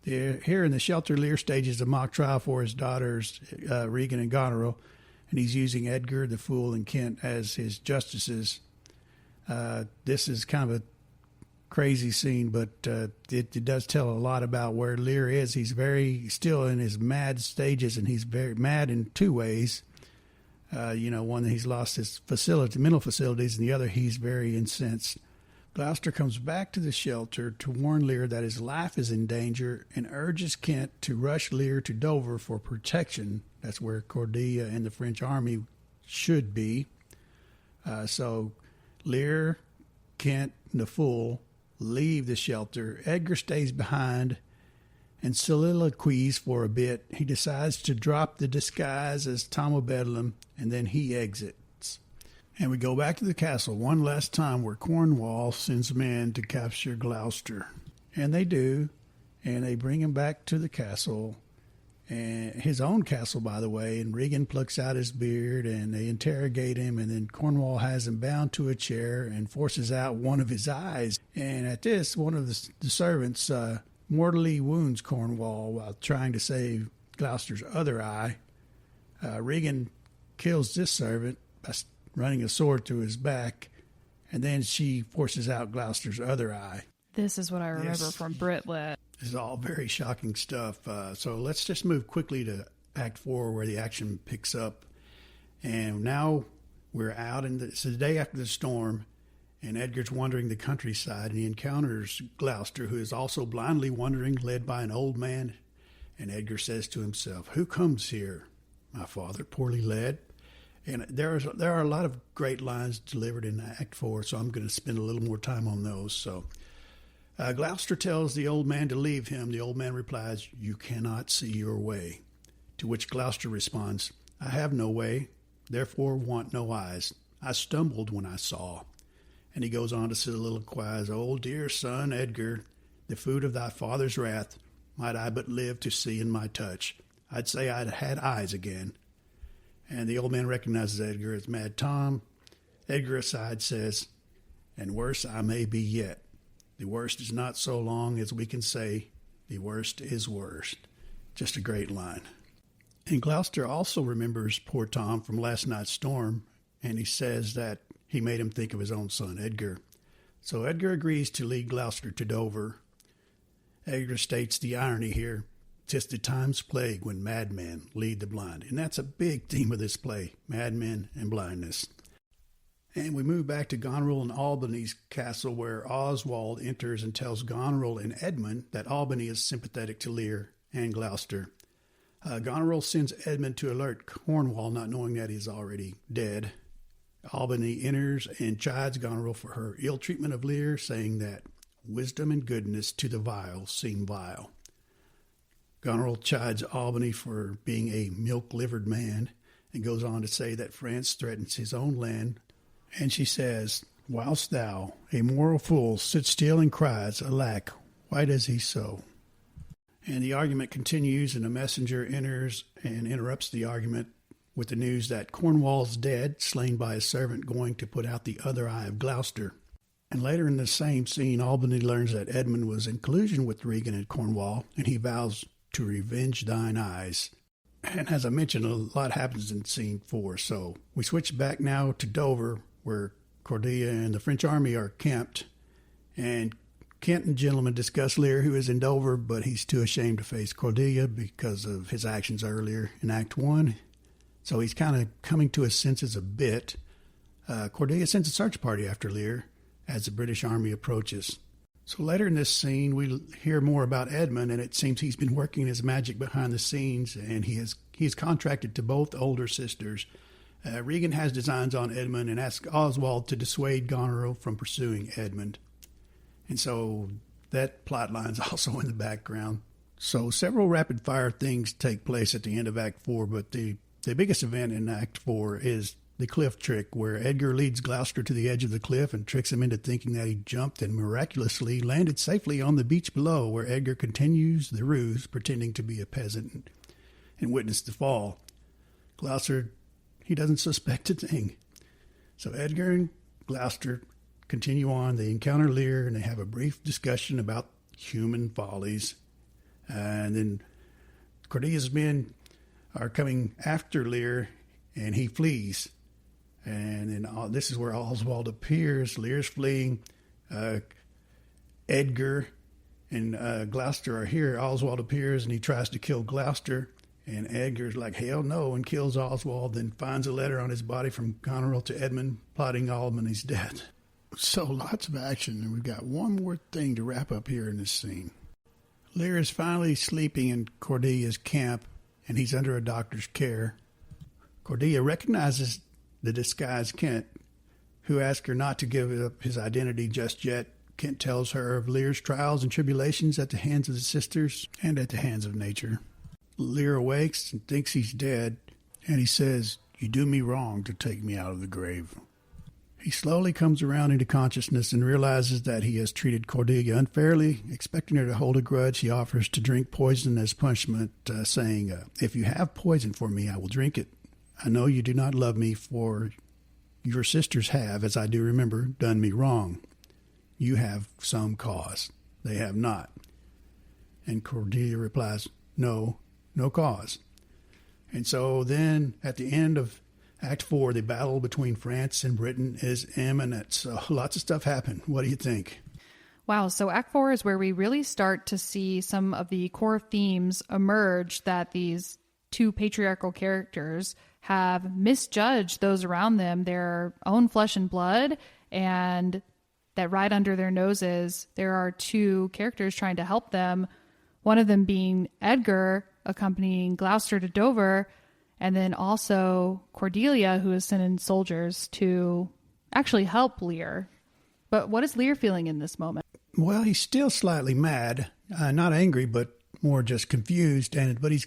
Here in the shelter, Lear stages a mock trial for his daughters, Regan and Goneril, and he's using Edgar, the Fool, and Kent as his justices. This is kind of a crazy scene, but it does tell a lot about where Lear is. He's still in his mad stages, and he's very mad in two ways. One, he's lost his mental facilities, and the other, he's very incensed. Gloucester comes back to the shelter to warn Lear that his life is in danger and urges Kent to rush Lear to Dover for protection. That's where Cordelia and the French army should be. So Lear, Kent, and the Fool leave the shelter. Edgar stays behind and soliloquies for a bit. He decides to drop the disguise as Tom of Bedlam, and then he exits. And we go back to the castle one last time, where Cornwall sends men to capture Gloucester. And they do, and they bring him back to the castle, and his own castle, by the way, and Regan plucks out his beard, and they interrogate him, and then Cornwall has him bound to a chair and forces out one of his eyes. And at this, one of the servants mortally wounds Cornwall while trying to save Gloucester's other eye. Regan kills this servant by running a sword through his back, and then she forces out Gloucester's other eye.
This is what I remember from Britlit.
This is all very shocking stuff. So let's just move quickly to Act 4, where the action picks up. And now we're out, it's the day after the storm, and Edgar's wandering the countryside, and he encounters Gloucester, who is also blindly wandering, led by an old man. And Edgar says to himself, "Who comes here? My father, poorly led." And there are a lot of great lines delivered in Act 4, so I'm going to spend a little more time on those. So Gloucester tells the old man to leave him. The old man replies, "You cannot see your way." To which Gloucester responds, "I have no way, therefore want no eyes. I stumbled when I saw." And he goes on to soliloquize, "Oh, dear son Edgar, the food of thy father's wrath, might I but live to see in my touch. I'd say I'd had eyes again." And the old man recognizes Edgar as Mad Tom. Edgar aside says, "And worse I may be yet. The worst is not so long as we can say, the worst is worst." Just a great line. And Gloucester also remembers poor Tom from last night's storm, and he says that he made him think of his own son, Edgar. So Edgar agrees to lead Gloucester to Dover. Edgar states the irony here: "'Tis the time's plague when madmen lead the blind." And that's a big theme of this play, madmen and blindness. And we move back to Goneril and Albany's castle, where Oswald enters and tells Goneril and Edmund that Albany is sympathetic to Lear and Gloucester. Goneril sends Edmund to alert Cornwall, not knowing that he's already dead. Albany enters and chides Goneril for her ill treatment of Lear, saying that wisdom and goodness to the vile seem vile. Goneril chides Albany for being a milk-livered man and goes on to say that France threatens his own land. And she says, "Whilst thou, a moral fool, sit still and cries, alack, why does he so?" And the argument continues, and a messenger enters and interrupts the argument with the news that Cornwall's dead, slain by his servant going to put out the other eye of Gloucester. And later in the same scene, Albany learns that Edmund was in collusion with Regan and Cornwall, and he vows to revenge thine eyes. And as I mentioned, a lot happens in scene 4. So we switch back now to Dover, where Cordelia and the French army are camped. And Kent and gentlemen discuss Lear, who is in Dover, but he's too ashamed to face Cordelia because of his actions earlier in Act 1. So he's kind of coming to his senses a bit. Cordelia sends a search party after Lear as the British army approaches. So later in this scene, we hear more about Edmund, and it seems he's been working his magic behind the scenes, and he's contracted to both older sisters. Regan has designs on Edmund and asks Oswald to dissuade Goneril from pursuing Edmund. And so that plot line's also in the background. So several rapid-fire things take place at the end of Act 4, but the biggest event in Act 4 is the cliff trick, where Edgar leads Gloucester to the edge of the cliff and tricks him into thinking that he jumped and miraculously landed safely on the beach below, where Edgar continues the ruse, pretending to be a peasant and witness the fall. Gloucester, he doesn't suspect a thing. So Edgar and Gloucester continue on. They encounter Lear, and they have a brief discussion about human follies. And then Cordelia's men are coming after Lear, and he flees. And then this is where Oswald appears. Lear's fleeing. Edgar and Gloucester are here. Oswald appears, and he tries to kill Gloucester. And Edgar's like, hell no, and kills Oswald, then finds a letter on his body from Goneril to Edmund, plotting Albany's death. So lots of action, and we've got one more thing to wrap up here in this scene. Lear is finally sleeping in Cordelia's camp, and he's under a doctor's care. Cordelia recognizes the disguised Kent, who asks her not to give up his identity just yet. Kent tells her of Lear's trials and tribulations at the hands of the sisters and at the hands of nature. Lear awakes and thinks he's dead, and he says, "You do me wrong to take me out of the grave." He slowly comes around into consciousness and realizes that he has treated Cordelia unfairly. Expecting her to hold a grudge, he offers to drink poison as punishment, saying, "If you have poison for me, I will drink it. I know you do not love me, for your sisters have, as I do remember, done me wrong. You have some cause. They have not." And Cordelia replies, "No cause." And so then at the end of Act 4, the battle between France and Britain is imminent. So lots of stuff happened. What do you think?
Wow, so Act 4 is where we really start to see some of the core themes emerge that these two patriarchal characters have misjudged those around them, their own flesh and blood, and that right under their noses, there are two characters trying to help them, one of them being Edgar accompanying Gloucester to Dover, and then also Cordelia, who is sending soldiers to actually help Lear. But what is Lear feeling in this moment?
Well, he's still slightly mad, not angry, but more just confused. But he's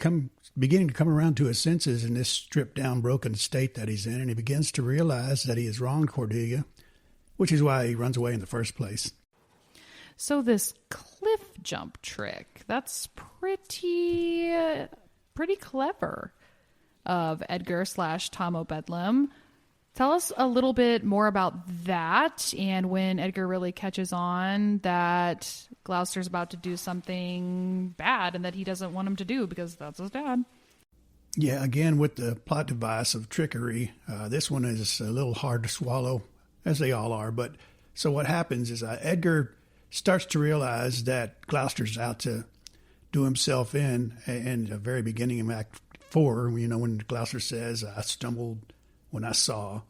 beginning to come around to his senses in this stripped-down, broken state that he's in, and he begins to realize that he has wronged Cordelia, which is why he runs away in the first place.
So this cliff jump trick, that's pretty clever of Edgar / Tom O'Bedlam. Tell us a little bit more about that, and when Edgar really catches on that Gloucester's about to do something bad and that he doesn't want him to do because that's his dad.
Yeah, again, with the plot device of trickery, this one is a little hard to swallow, as they all are. But so what happens is Edgar starts to realize that Gloucester's out to do himself in the very beginning of Act 4, when Gloucester says, I stumbled when I saw.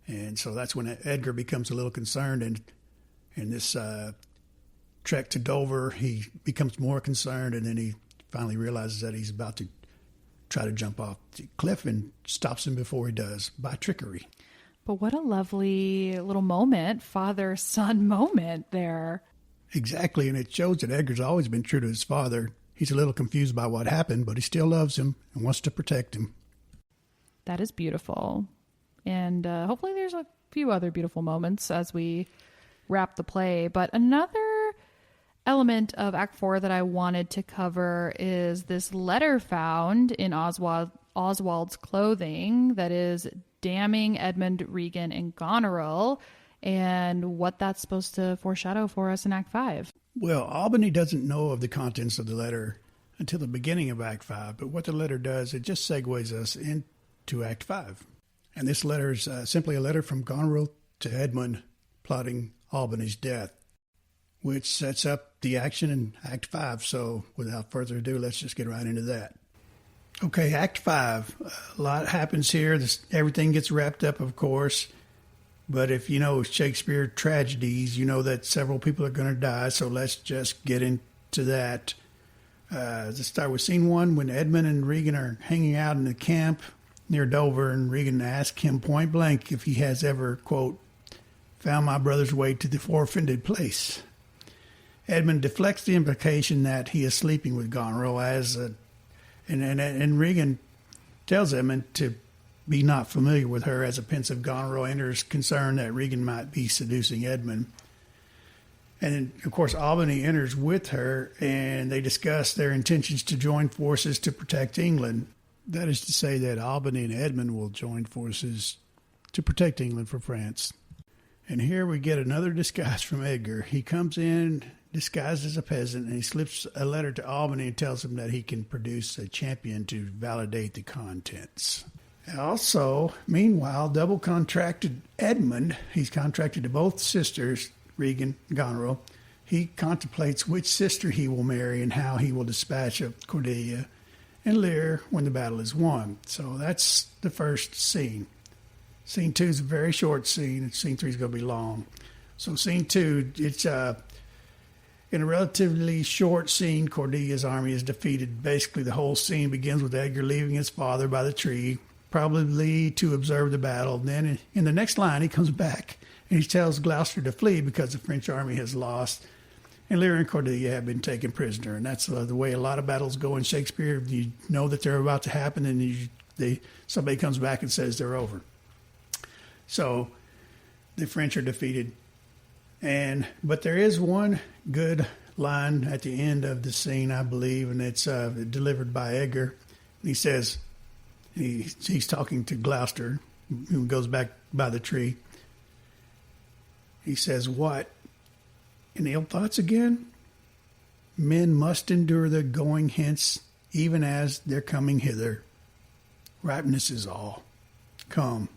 And so that's when Edgar becomes a little concerned. And in this trek to Dover, he becomes more concerned. And then he finally realizes that he's about to try to jump off the cliff and stops him before he does by trickery.
But what a lovely little moment, father-son moment there.
Exactly, and it shows that Edgar's always been true to his father. He's a little confused by what happened, but he still loves him and wants to protect him.
That is beautiful. And hopefully there's a few other beautiful moments as we wrap the play. But another element of Act 4 that I wanted to cover is this letter found in Oswald's clothing that is damning Edmund, Regan, and Goneril, and what that's supposed to foreshadow for us in Act 5.
Well, Albany doesn't know of the contents of the letter until the beginning of Act 5, but what the letter does, it just segues us into Act 5. And this letter is simply a letter from Goneril to Edmund plotting Albany's death, which sets up the action in Act 5. So without further ado, let's just get right into that. Okay, Act 5. A lot happens here. Everything gets wrapped up, of course. But if you know Shakespeare tragedies, you know that several people are going to die. So let's just get into that. Let's start with Scene 1 when Edmund and Regan are hanging out in the camp near Dover. And Regan asks him point blank if he has ever, quote, found my brother's way to the forfeited place. Edmund deflects the implication that he is sleeping with Goneril and Regan tells Edmund to be not familiar with her as a pensive Goneril enters concern that Regan might be seducing Edmund. And then, of course, Albany enters with her, and they discuss their intentions to join forces to protect England. That is to say that Albany and Edmund will join forces to protect England from France. And here we get another disguise from Edgar. He comes in disguised as a peasant, and he slips a letter to Albany and tells him that he can produce a champion to validate the contents. Also, meanwhile, double contracted Edmund, he's contracted to both sisters, Regan and Goneril. He contemplates which sister he will marry and how he will dispatch of Cordelia and Lear when the battle is won. So that's the first scene. Scene 2 is a very short scene, and Scene 3 is going to be long. So Scene 2, it's in a relatively short scene, Cordelia's army is defeated. Basically, the whole scene begins with Edgar leaving his father by the tree, probably to observe the battle. Then in the next line, he comes back and he tells Gloucester to flee because the French army has lost and Lear and Cordelia have been taken prisoner. And that's the way a lot of battles go in Shakespeare. You know that they're about to happen, and somebody comes back and says they're over. So the French are defeated. But there is one good line at the end of the scene, I believe, and it's delivered by Edgar. He says, he's talking to Gloucester, who goes back by the tree. He says, what? In ill thoughts again? Men must endure their going hence, even as their coming hither. Ripeness is all. Come.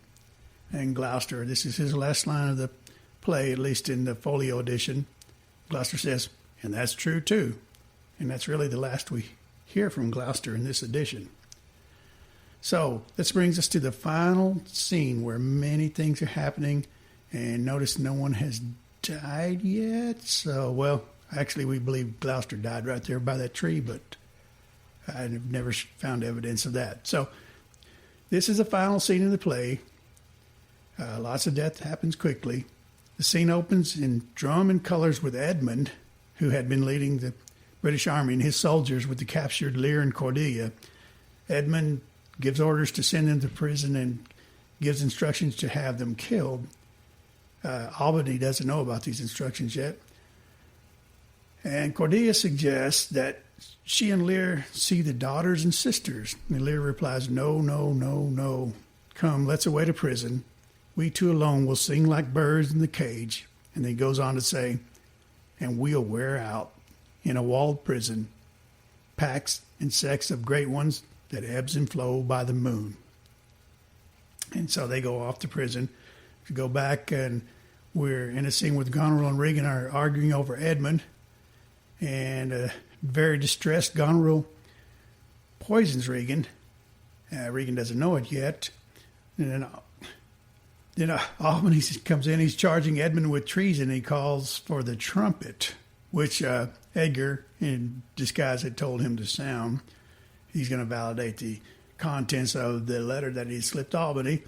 And Gloucester, this is his last line of the play, at least in the folio edition. Gloucester says, and that's true too. And that's really the last we hear from Gloucester in this edition. So this brings us to the final scene where many things are happening. And notice no one has died yet. So, well, actually we believe Gloucester died right there by that tree, but I've never found evidence of that. So this is the final scene of the play. Lots of death happens quickly. The scene opens in drum and colors with Edmund, who had been leading the British army and his soldiers with the captured Lear and Cordelia. Edmund gives orders to send them to prison and gives instructions to have them killed. Albany doesn't know about these instructions yet. And Cordelia suggests that she and Lear see the daughters and sisters. And Lear replies, no, no, no, no. Come, let's away to prison. We two alone will sing like birds in the cage. And then he goes on to say, and we'll wear out in a walled prison, packs and sects of great ones that ebbs and flows by the moon. And so they go off to prison. To go back, and we're in a scene with Goneril and Regan are arguing over Edmund. And very distressed, Goneril poisons Regan. Regan doesn't know it yet. And then Albany comes in. He's charging Edmund with treason. He calls for the trumpet, which Edgar, in disguise, had told him to sound. He's going to validate the contents of the letter that he slipped Albany.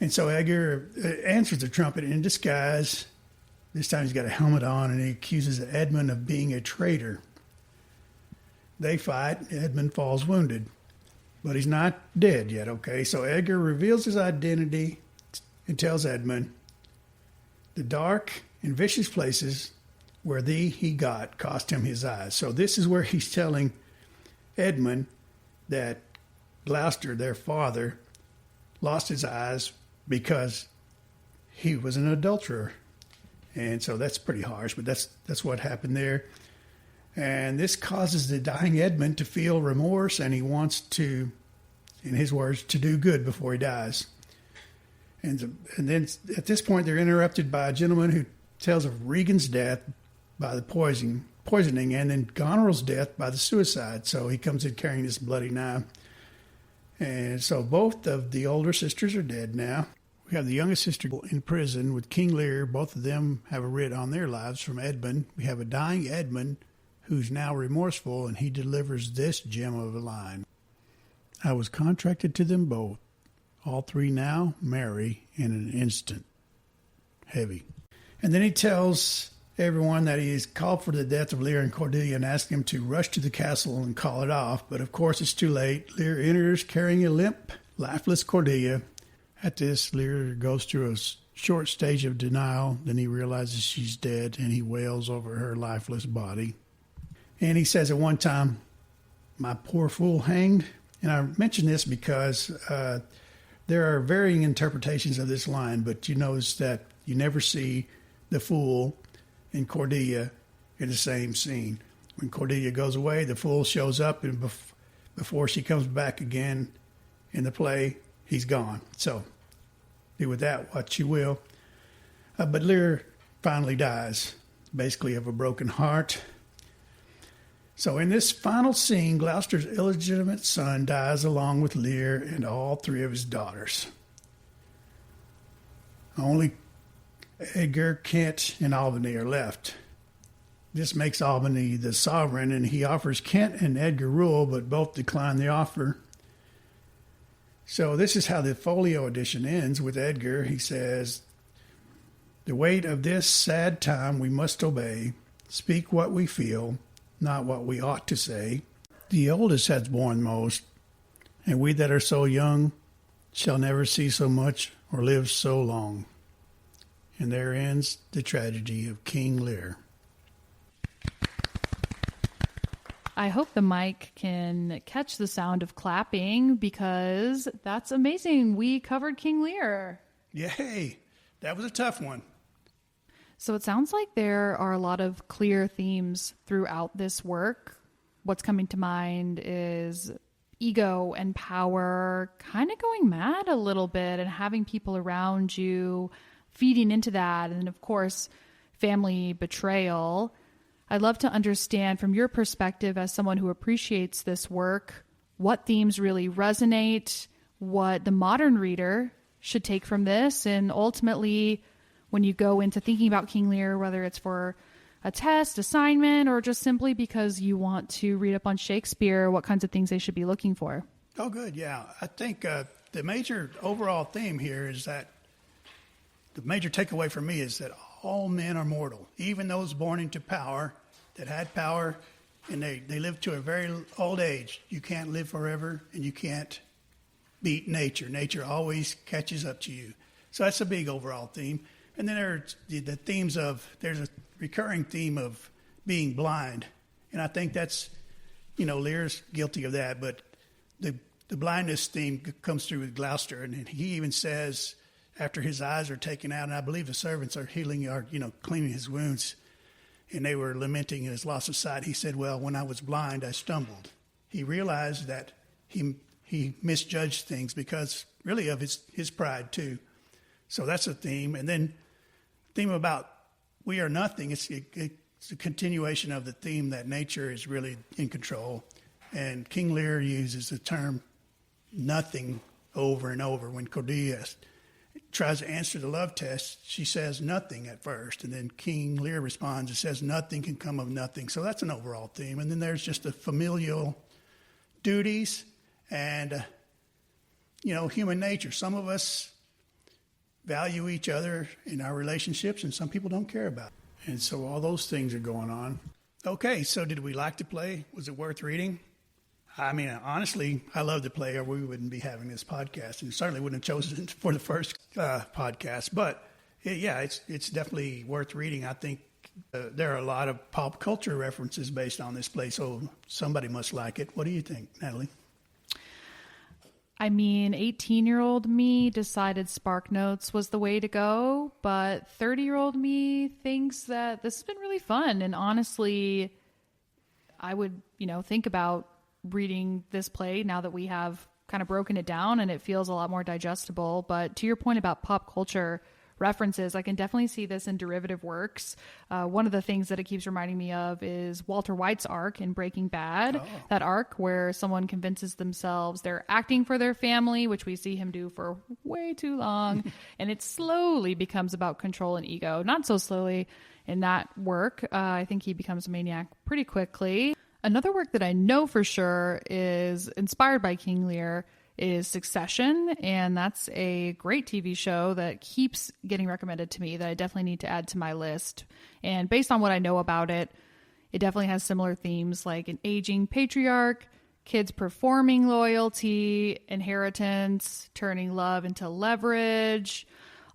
And so Edgar answers the trumpet in disguise. This time he's got a helmet on, and he accuses Edmund of being a traitor. They fight. Edmund falls wounded. But he's not dead yet, okay? So Edgar reveals his identity and tells Edmund, the dark and vicious places where thee he got cost him his eyes. So this is where he's telling Edmund that Gloucester, their father, lost his eyes because he was an adulterer. And so that's pretty harsh, but that's what happened there. And this causes the dying Edmund to feel remorse, and he wants to, in his words, to do good before he dies. And then at this point, they're interrupted by a gentleman who tells of Regan's death by the poisoning, and then Goneril's death by the suicide. So he comes in carrying this bloody knife. And so both of the older sisters are dead now. We have the youngest sister in prison with King Lear. Both of them have a writ on their lives from Edmund. We have a dying Edmund who's now remorseful, and he delivers this gem of a line. I was contracted to them both. All three now marry in an instant. Heavy. And then he tells everyone that he has called for the death of Lear and Cordelia and asked them to rush to the castle and call it off. But of course it's too late. Lear enters carrying a limp, lifeless Cordelia. At this, Lear goes through a short stage of denial. Then he realizes she's dead, and he wails over her lifeless body. And he says at one time, my poor fool hanged. And I mention this because there are varying interpretations of this line, but you notice that you never see the fool and Cordelia in the same scene. When Cordelia goes away, the fool shows up, and before she comes back again in the play, he's gone. So do with that what you will. But Lear finally dies, basically of a broken heart. So in this final scene, Gloucester's illegitimate son dies along with Lear and all three of his daughters. Only Edgar, Kent, and Albany are left. This makes Albany the sovereign, and he offers Kent and Edgar rule, but both decline the offer. So this is how the folio edition ends with Edgar. He says, the weight of this sad time we must obey, speak what we feel, not what we ought to say. The oldest has borne most, and we that are so young shall never see so much or live so long. And there ends the tragedy of King Lear.
I hope the mic can catch the sound of clapping, because that's amazing. We covered King Lear.
Yay! That was a tough one.
So it sounds like there are a lot of clear themes throughout this work. What's coming to mind is ego and power kind of going mad a little bit, and having people around you feeding into that. And of course, family betrayal. I'd love to understand from your perspective as someone who appreciates this work, what themes really resonate, what the modern reader should take from this, and ultimately, when you go into thinking about King Lear, whether it's for a test, assignment, or just simply because you want to read up on Shakespeare, what kinds of things they should be looking for.
Oh, good. Yeah. I think the major overall theme here is that the major takeaway for me is that all men are mortal, even those born into power, that had power, and they live to a very old age. You can't live forever, and you can't beat nature. Nature always catches up to you. So that's a big overall theme. And then there's the themes of, there's a recurring theme of being blind. And I think that's, Lear's guilty of that. But the blindness theme comes through with Gloucester. And he even says, after his eyes are taken out, and I believe the servants are healing, or, cleaning his wounds, and they were lamenting his loss of sight, he said, well, when I was blind, I stumbled. He realized that he misjudged things because really of his pride too. So that's a theme. And then theme about we are nothing. It's a continuation of the theme that nature is really in control. And King Lear uses the term nothing over and over. When Cordelia tries to answer the love test, she says nothing at first. And then King Lear responds and says nothing can come of nothing. So that's an overall theme. And then there's just the familial duties and, human nature. Some of us value each other in our relationships, and some people don't care about it. And so all those things are going on. Okay, so did we like to play? Was it worth reading? I mean, honestly, I love to play, or we wouldn't be having this podcast, and certainly wouldn't have chosen it for the first podcast. But it's definitely worth reading. I think there are a lot of pop culture references based on this play, so somebody must like it. What do you think, Natalie?
I mean, 18-year-old me decided Spark Notes was the way to go, but 30-year-old me thinks that this has been really fun. And honestly, I would, think about reading this play now that we have kind of broken it down and it feels a lot more digestible. But to your point about pop culture references, I can definitely see this in derivative works. One of the things that it keeps reminding me of is Walter White's arc in Breaking Bad. Oh. That arc where someone convinces themselves they're acting for their family, which we see him do for way too long. And it slowly becomes about control and ego. Not so slowly in that work. I think he becomes a maniac pretty quickly. Another work that I know for sure is inspired by King Lear is Succession, and that's a great TV show that keeps getting recommended to me that I definitely need to add to my list. And based on what I know about it, it definitely has similar themes like an aging patriarch, kids performing loyalty, inheritance, turning love into leverage,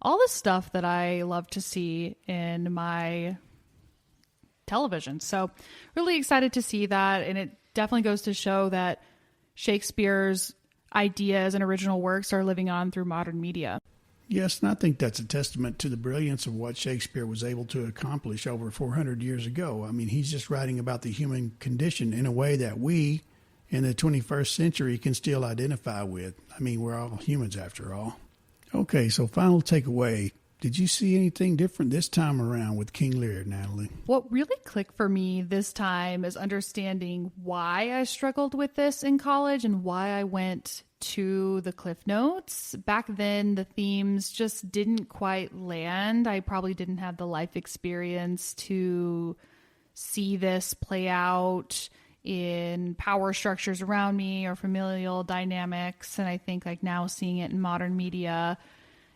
all the stuff that I love to see in my television. So really excited to see that, and it definitely goes to show that Shakespeare's ideas and original works are living on through modern media.
Yes, and I think that's a testament to the brilliance of what Shakespeare was able to accomplish over 400 years ago. I mean, he's just writing about the human condition in a way that we in the 21st century can still identify with. I mean, we're all humans after all. Okay, so final takeaway. Did you see anything different this time around with King Lear, Natalie?
What really clicked for me this time is understanding why I struggled with this in college and why I went to the Cliff Notes. Back then, the themes just didn't quite land. I probably didn't have the life experience to see this play out in power structures around me or familial dynamics. And I think now seeing it in modern media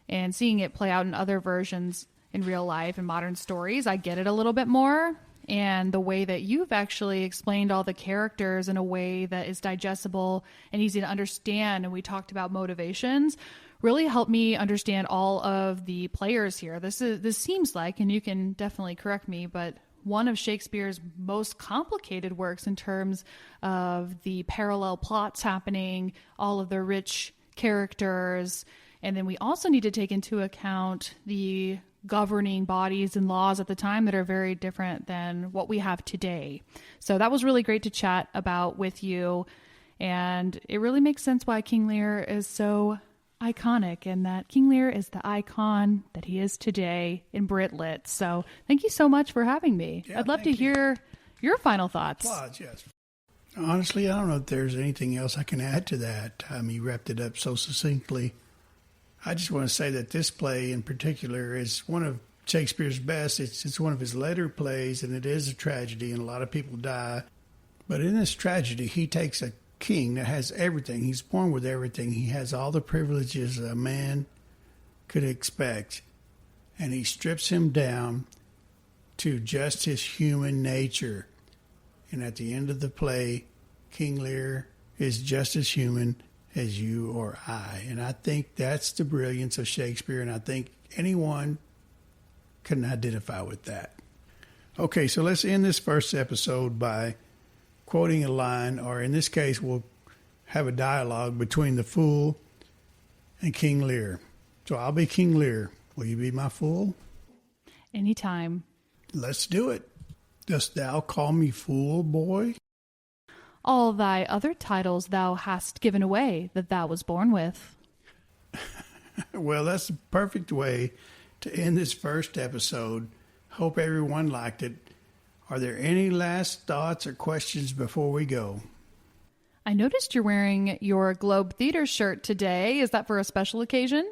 and seeing it play out in other versions in real life and modern stories, I get it a little bit more. And the way that you've actually explained all the characters in a way that is digestible and easy to understand, and we talked about motivations, really helped me understand all of the players here. This seems like, and you can definitely correct me, but one of Shakespeare's most complicated works in terms of the parallel plots happening, all of the rich characters. And then we also need to take into account the governing bodies and laws at the time that are very different than what we have today. So that was really great to chat about with you. And it really makes sense why King Lear is so iconic and that King Lear is the icon that he is today in Brit Lit. So thank you so much for having me.
Yeah,
I'd love to hear your final thoughts.
Applause, yes. Honestly, I don't know if there's anything else I can add to that. You wrapped it up so succinctly. I just want to say that this play in particular is one of Shakespeare's best. It's one of his later plays, and it is a tragedy, and a lot of people die. But in this tragedy, he takes a king that has everything. He's born with everything. He has all the privileges a man could expect, and he strips him down to just his human nature. And at the end of the play, King Lear is just as human as you or I. And I think that's the brilliance of Shakespeare, and I think anyone can identify with that. Okay, so let's end this first episode by quoting a line, or in this case, we'll have a dialogue between the fool and King Lear. So I'll be King Lear. Will you be my fool?
Anytime.
Let's do it. Dost thou call me fool, boy?
all thy other titles thou hast given away that thou was born with.
Well, that's the perfect way to end this first episode. Hope everyone liked it. Are there any last thoughts or questions before we go?
I noticed you're wearing your Globe Theater shirt today. Is that for a special occasion?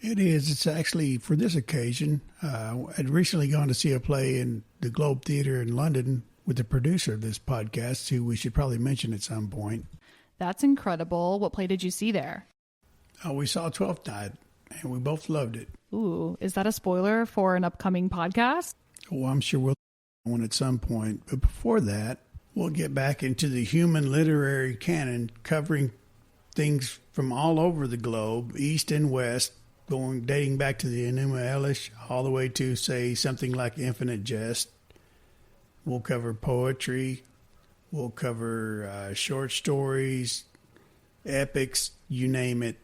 It is. It's actually for this occasion. I'd recently gone to see a play in the Globe Theater in London with the producer of this podcast, who we should probably mention at some point.
That's incredible. What play did you see there?
Oh, we saw Twelfth Night, and we both loved it.
Ooh, is that a spoiler for an upcoming podcast?
Oh, I'm sure we'll do one at some point. But before that, we'll get back into the human literary canon, covering things from all over the globe, east and west, dating back to the Enuma Elish, all the way to, say, something like Infinite Jest. We'll cover poetry. We'll cover short stories, epics, you name it.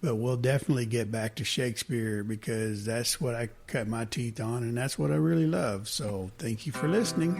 But we'll definitely get back to Shakespeare because that's what I cut my teeth on, and that's what I really love. So thank you for listening.